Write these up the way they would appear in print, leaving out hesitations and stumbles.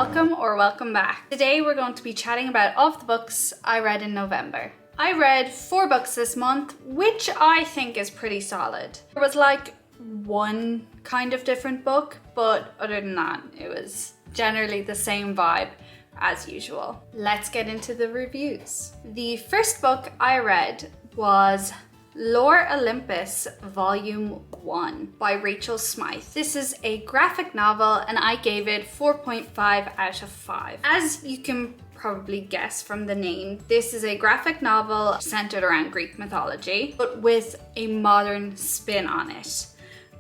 welcome or welcome back. Today we're going to be chatting about all of the books I read in November. I read 4 books this month, which I think is pretty solid. There was like one kind of different book, but other than that, it was generally the same vibe as usual. Let's get into the reviews. The first book I read was Olympus Volume 1 by Rachel Smythe. This is a graphic novel and I gave it 4.5 out of 5. As you can probably guess from the name, this is a graphic novel centered around Greek mythology, but with a modern spin on it.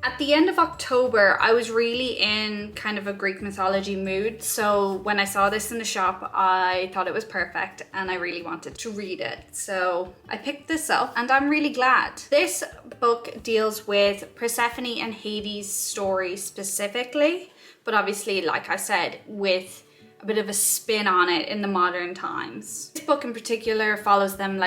At the end of October, I was really in kind of a Greek mythology mood, so when I saw this in the shop, I thought it was perfect and I really wanted to read it. So I picked this up and I'm really glad. This book deals with Persephone and Hades' story specifically, but obviously, like I said, with a bit of a spin on it in the modern times. This book in particular follows them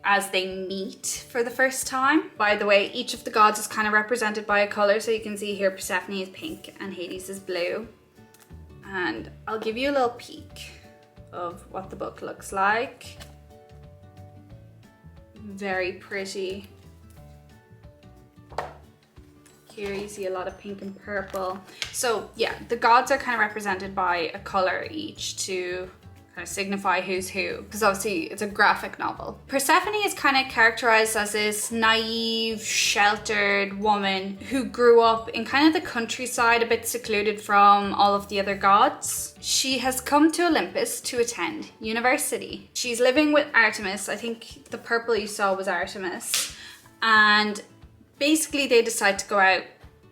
as they meet for the first time. By the way, each of the gods is kind of represented by a color, so you can see here Persephone is pink and Hades is blue. And I'll give you a little peek of what the book looks like. Very pretty. Here you see a lot of pink and purple. So yeah, the gods are kind of represented by a color each to kind of signify who's who, because obviously it's a graphic novel. Persephone is kind of characterized as this naive, sheltered woman who grew up in kind of the countryside, a bit secluded from all of the other gods. She has come to Olympus to attend university. She's living with Artemis. I think the purple you saw was Artemis. And basically they decide to go out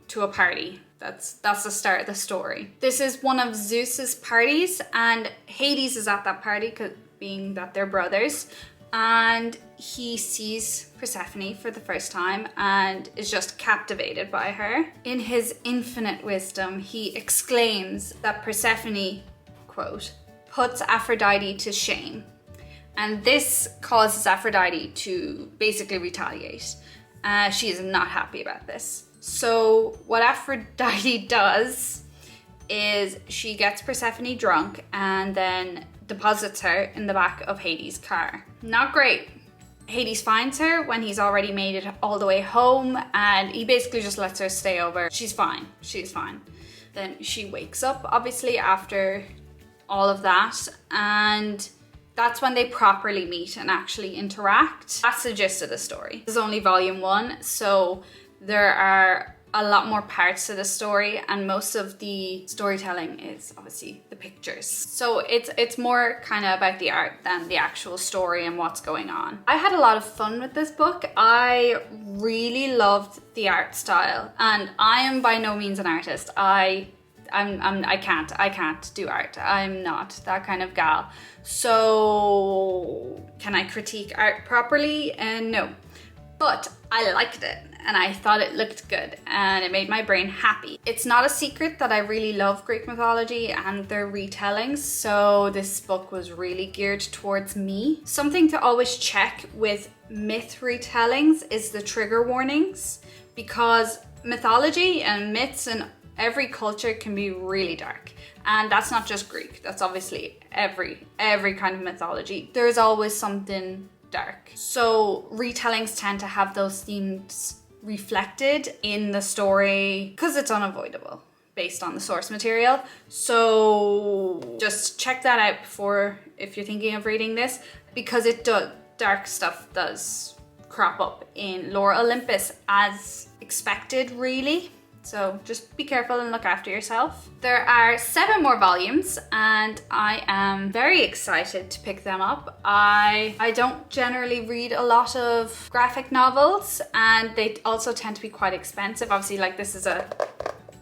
to a party. That's the start of the story. This is one of Zeus's parties and Hades is at that party, being that they're brothers, and he sees Persephone for the first time and is just captivated by her. In his infinite wisdom, he exclaims that Persephone, quote, puts Aphrodite to shame. And this causes Aphrodite to basically retaliate. She is not happy about this. So what Aphrodite does is she gets Persephone drunk and then deposits her in the back of Hades' car. Not great. Hades finds her when he's already made it all the way home and he basically just lets her stay over. She's fine. She's fine. Then she wakes up, obviously, after all of that, and that's when they properly meet and actually interact. That's the gist of the story. This is only volume 1, so there are a lot more parts to the story and most of the storytelling is obviously the pictures. So it's more kind of about the art than the actual story and what's going on. I had a lot of fun with this book. I really loved the art style and I am by no means an artist. I can't do art. I'm not that kind of gal. So can I critique art properly? No. But I liked it and I thought it looked good and it made my brain happy. It's not a secret that I really love Greek mythology and their retellings, so this book was really geared towards me. Something to always check with myth retellings is the trigger warnings, because mythology and myths and every culture can be really dark. And that's not just Greek, that's obviously every kind of mythology. There's always something dark. So retellings tend to have those themes reflected in the story because it's unavoidable based on the source material. So just check that out before, if you're thinking of reading this, because dark stuff does crop up in Olympus as expected, really. So just be careful and look after yourself. There are 7 more volumes and I am very excited to pick them up. I don't generally read a lot of graphic novels and they also tend to be quite expensive. Obviously, like, this is a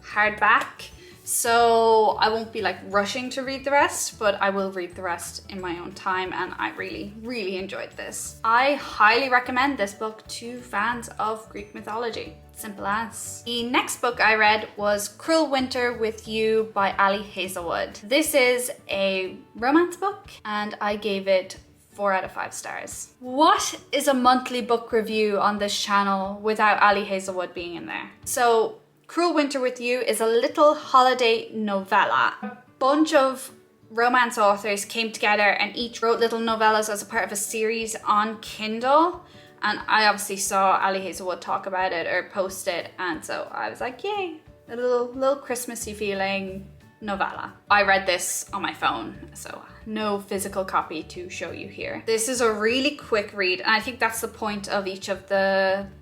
hardback, so I won't be rushing to read the rest, but I will read the rest in my own time and I really enjoyed this. I highly recommend this book to fans of Greek mythology. Simple as. The next book I read was Cruel Winter with You by Ali Hazelwood. This is a romance book and I gave it 4 out of 5 stars. What is a monthly book review on this channel without Ali Hazelwood being in there? So Cruel Winter with You is a little holiday novella. A bunch of romance authors came together and each wrote little novellas as a part of a series on Kindle. And I obviously saw Ali Hazelwood talk about it or post it, and so I was like, yay, a little Christmassy feeling novella. I read this on my phone, so no physical copy to show you here. This is a really quick read, and I think that's the point of each of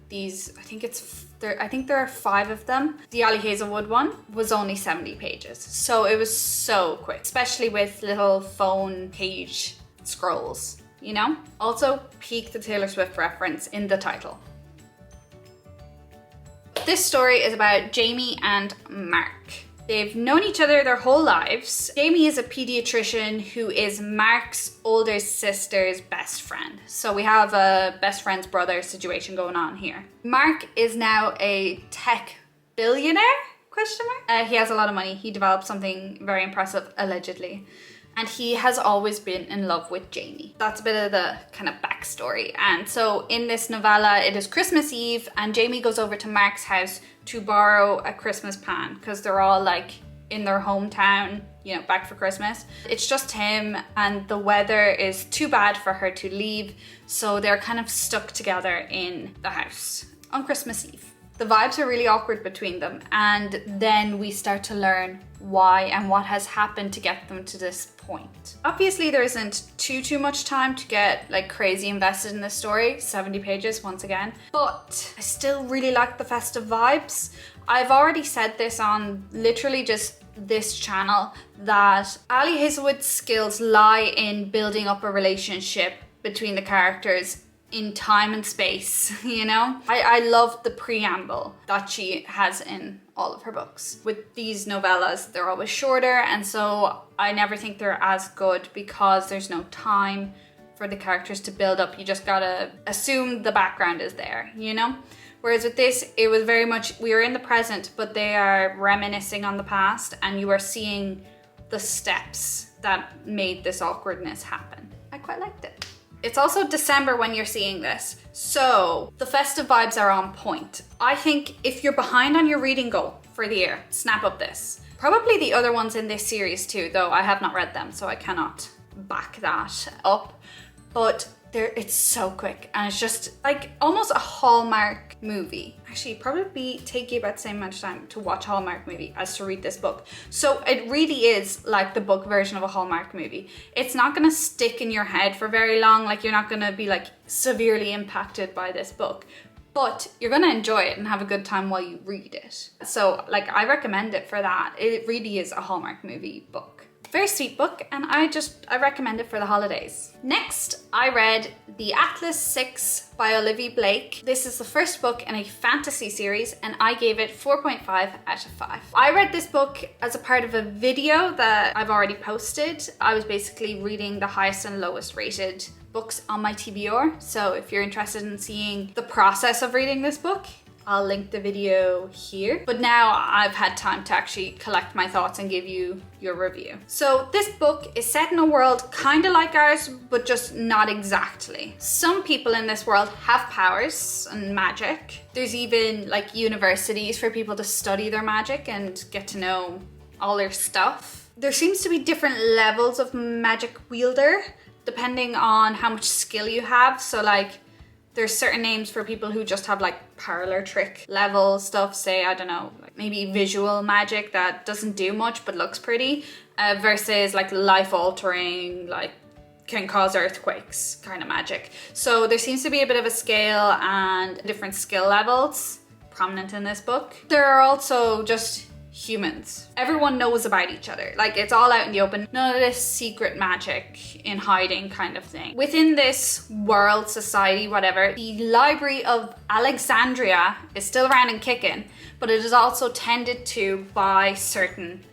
these. I think there are 5 of them. The Ali Hazelwood one was only 70 pages, so it was so quick, especially with little phone page scrolls. You know? Also, peek the Taylor Swift reference in the title. This story is about Jamie and Mark. They've known each other their whole lives. Jamie is a pediatrician who is Mark's older sister's best friend. So we have a best friend's brother situation going on here. Mark is now a tech billionaire? He has a lot of money. He developed something very impressive, allegedly. And he has always been in love with Jamie. That's a bit of the kind of backstory. And so in this novella, it is Christmas Eve and Jamie goes over to Mark's house to borrow a Christmas pan because they're all like in their hometown, you know, back for Christmas. It's just him and the weather is too bad for her to leave. So they're kind of stuck together in the house on Christmas Eve. The vibes are really awkward between them, and then we start to learn why and what has happened to get them to this point. Obviously there isn't too much time to get like crazy invested in this story, 70 pages once again, but I still really like the festive vibes. I've already said this on literally just this channel that Ali Hazelwood's skills lie in building up a relationship between the characters in time and space, you know? I love the preamble that she has in all of her books. With these novellas, they're always shorter, and so I never think they're as good because there's no time for the characters to build up. You just gotta assume the background is there, you know? Whereas with this, it was very much, we are in the present, but they are reminiscing on the past, and you are seeing the steps that made this awkwardness happen. I quite liked it. It's also December when you're seeing this, so the festive vibes are on point. I think if you're behind on your reading goal for the year, snap up this. Probably the other ones in this series too, though I have not read them, so I cannot back that up. But it's so quick, and it's just like almost a Hallmark movie. Actually, probably take you about the same amount of time to watch a Hallmark movie as to read this book. So it really is like the book version of a Hallmark movie. It's not gonna stick in your head for very long, like you're not gonna be like severely impacted by this book, but you're gonna enjoy it and have a good time while you read it. So like I recommend it for that. It really is a Hallmark movie book. Very sweet book, and I recommend it for the holidays. Next, I read The Atlas 6 by Olivia Blake. This is the first book in a fantasy series, and I gave it 4.5 out of 5. I read this book as a part of a video that I've already posted. I was basically reading the highest and lowest rated books on my TBR. So if you're interested in seeing the process of reading this book, I'll link the video here. But now I've had time to actually collect my thoughts and give you your review. So this book is set in a world kind of like ours, but just not exactly. Some people in this world have powers and magic. There's even like universities for people to study their magic and get to know all their stuff. There seems to be different levels of magic wielder depending on how much skill you have. So like there's certain names for people who just have like parlor trick level stuff, say, I don't know, like maybe visual magic that doesn't do much but looks pretty, versus like life altering, like can cause earthquakes kind of magic. So there seems to be a bit of a scale and different skill levels prominent in this book. There are also just humans. Everyone knows about each other. Like it's all out in the open. None of this secret magic in hiding kind of thing. Within this world, society, whatever, the Library of Alexandria is still around and kicking, but it is also tended to by certain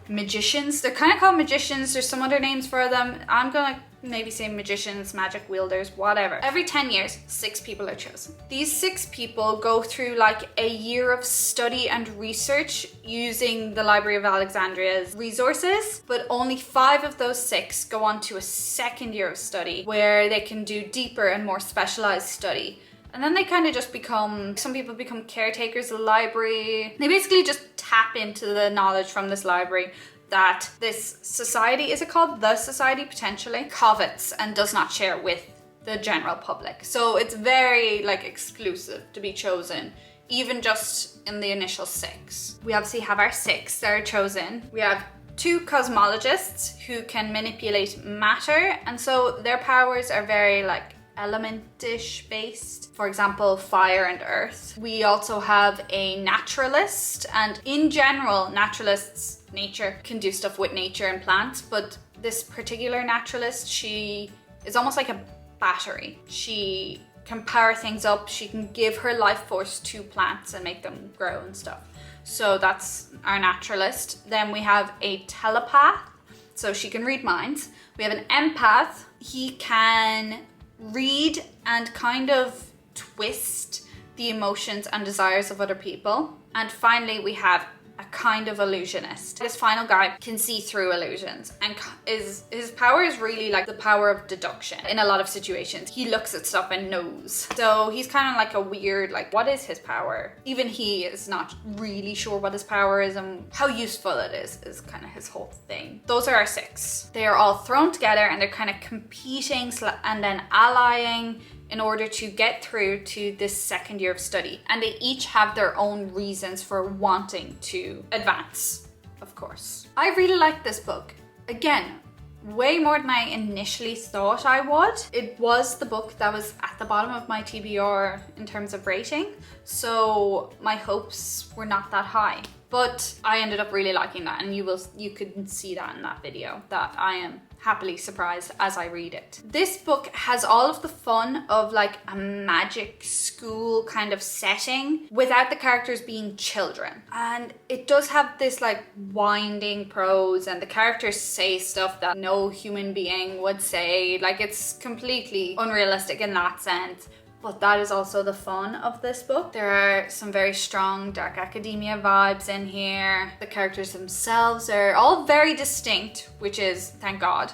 magicians. They're kind of called magicians. There's some other names for them. I'm gonna maybe say magicians, magic wielders, whatever. Every 10 years, 6 people are chosen. These 6 people go through like a year of study and research using the Library of Alexandria's resources, but only 5 of those 6 go on to a second year of study where they can do deeper and more specialized study. And then they kind of just become, some people become caretakers of the library. They basically just tap into the knowledge from this library that this society, is it called the society potentially, covets and does not share with the general public. So it's very like exclusive to be chosen, even just in the initial 6. We obviously have our 6 that are chosen. We have 2 cosmologists who can manipulate matter, and so their powers are very like element-ish based. For example, fire and earth. We also have a naturalist, and in general, naturalists, nature, can do stuff with nature and plants, but this particular naturalist, she is almost like a battery. She can power things up, she can give her life force to plants and make them grow and stuff. So that's our naturalist. Then we have a telepath, so she can read minds. We have an empath. He can read and kind of twist the emotions and desires of other people. And finally, we have a kind of illusionist. This final guy can see through illusions, and his power is really like the power of deduction in a lot of situations. He looks at stuff and knows. So he's kind of like a weird, like, what is his power? Even he is not really sure what his power is and how useful it is kind of his whole thing. Those are our 6. They are all thrown together and they're kind of competing and then allying in order to get through to this second year of study. And they each have their own reasons for wanting to advance, of course. I really like this book. Again, way more than I initially thought I would. It was the book that was at the bottom of my TBR in terms of rating, so my hopes were not that high. But I ended up really liking that, and you could see that in that video, that I am happily surprised as I read it. This book has all of the fun of like a magic school kind of setting without the characters being children. And it does have this like winding prose, and the characters say stuff that no human being would say. Like, it's completely unrealistic in that sense. But that is also the fun of this book. There are some very strong dark academia vibes in here. The characters themselves are all very distinct, which is, thank God,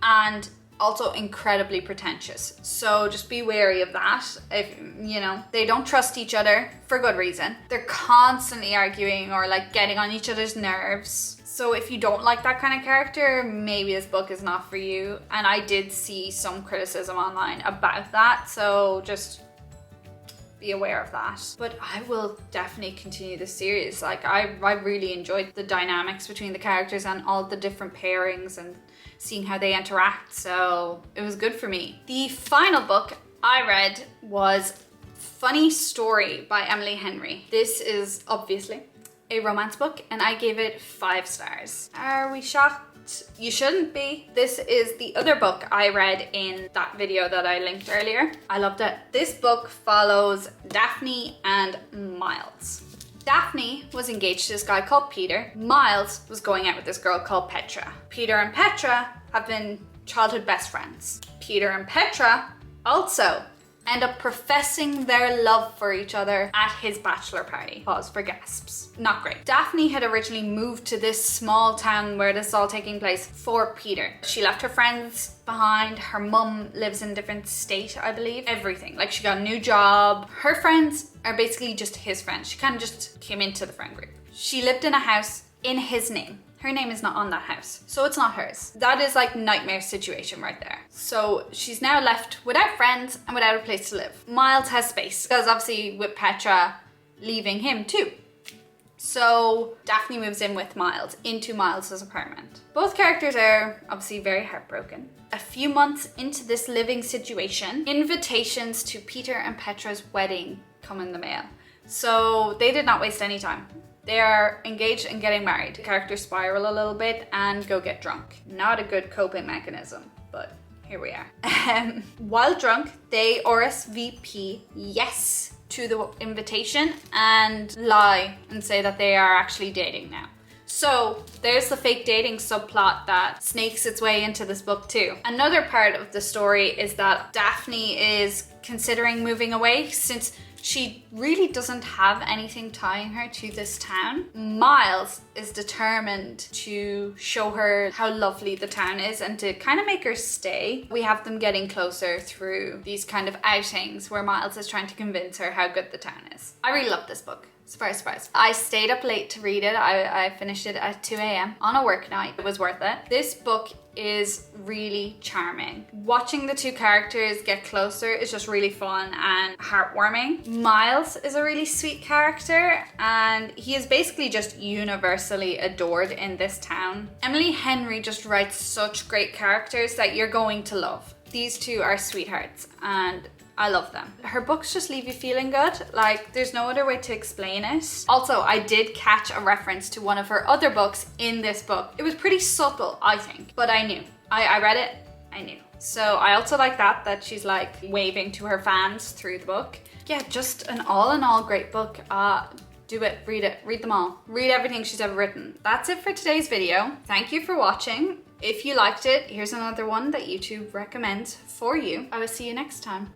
and also incredibly pretentious. So just be wary of that. If, you know, they don't trust each other for good reason. They're constantly arguing or like getting on each other's nerves. So if you don't like that kind of character, maybe this book is not for you. And I did see some criticism online about that, so just be aware of that. But I will definitely continue this series. Like, I really enjoyed the dynamics between the characters and all the different pairings and seeing how they interact, so it was good for me. The final book I read was Funny Story by Emily Henry. This is obviously a romance book, and I gave it 5 stars. Are we shocked? You shouldn't be. This is the other book I read in that video that I linked earlier. I loved it. This book follows Daphne and Miles. Daphne was engaged to this guy called Peter. Miles was going out with this girl called Petra. Peter and Petra have been childhood best friends. Peter and Petra also end up professing their love for each other at his bachelor party. Pause for gasps. Not great. Daphne had originally moved to this small town where this is all taking place for Peter. She left her friends behind. Her mum lives in a different state, I believe. Everything. Like, she got a new job. Her friends are basically just his friends. She kind of just came into the friend group. She lived in a house in his name. Her name is not on that house, so it's not hers. That is like nightmare situation right there. So she's now left without friends and without a place to live. Miles has space, because obviously with Petra leaving him too. So Daphne moves in with Miles into Miles's apartment. Both characters are obviously very heartbroken. A few months into this living situation, invitations to Peter and Petra's wedding come in the mail. So they did not waste any time. They are engaged and getting married. The characters spiral a little bit and go get drunk. Not a good coping mechanism, but here we are. While drunk, they RSVP yes to the invitation and lie and say that they are actually dating now. So there's the fake dating subplot that snakes its way into this book too. Another part of the story is that Daphne is considering moving away, since She really doesn't have anything tying her to this town. Miles is determined to show her how lovely the town is and to kind of make her stay. We have them getting closer through these kind of outings where Miles is trying to convince her how good the town is. I really love this book. Surprise, surprise. I stayed up late to read it. I finished it at 2 a.m. on a work night. It was worth it. This book is really charming. Watching the two characters get closer is just really fun and heartwarming. Miles is a really sweet character and he is basically just universally adored in this town. Emily Henry just writes such great characters that you're going to love. These two are sweethearts and I love them. Her books just leave you feeling good. Like, there's no other way to explain it. Also, I did catch a reference to one of her other books in this book. It was pretty subtle, I think, but I knew. I read it, I knew. So I also like that she's like waving to her fans through the book. Yeah, just an all in all great book. Do it, read them all. Read everything she's ever written. That's it for today's video. Thank you for watching. If you liked it, here's another one that YouTube recommends for you. I will see you next time.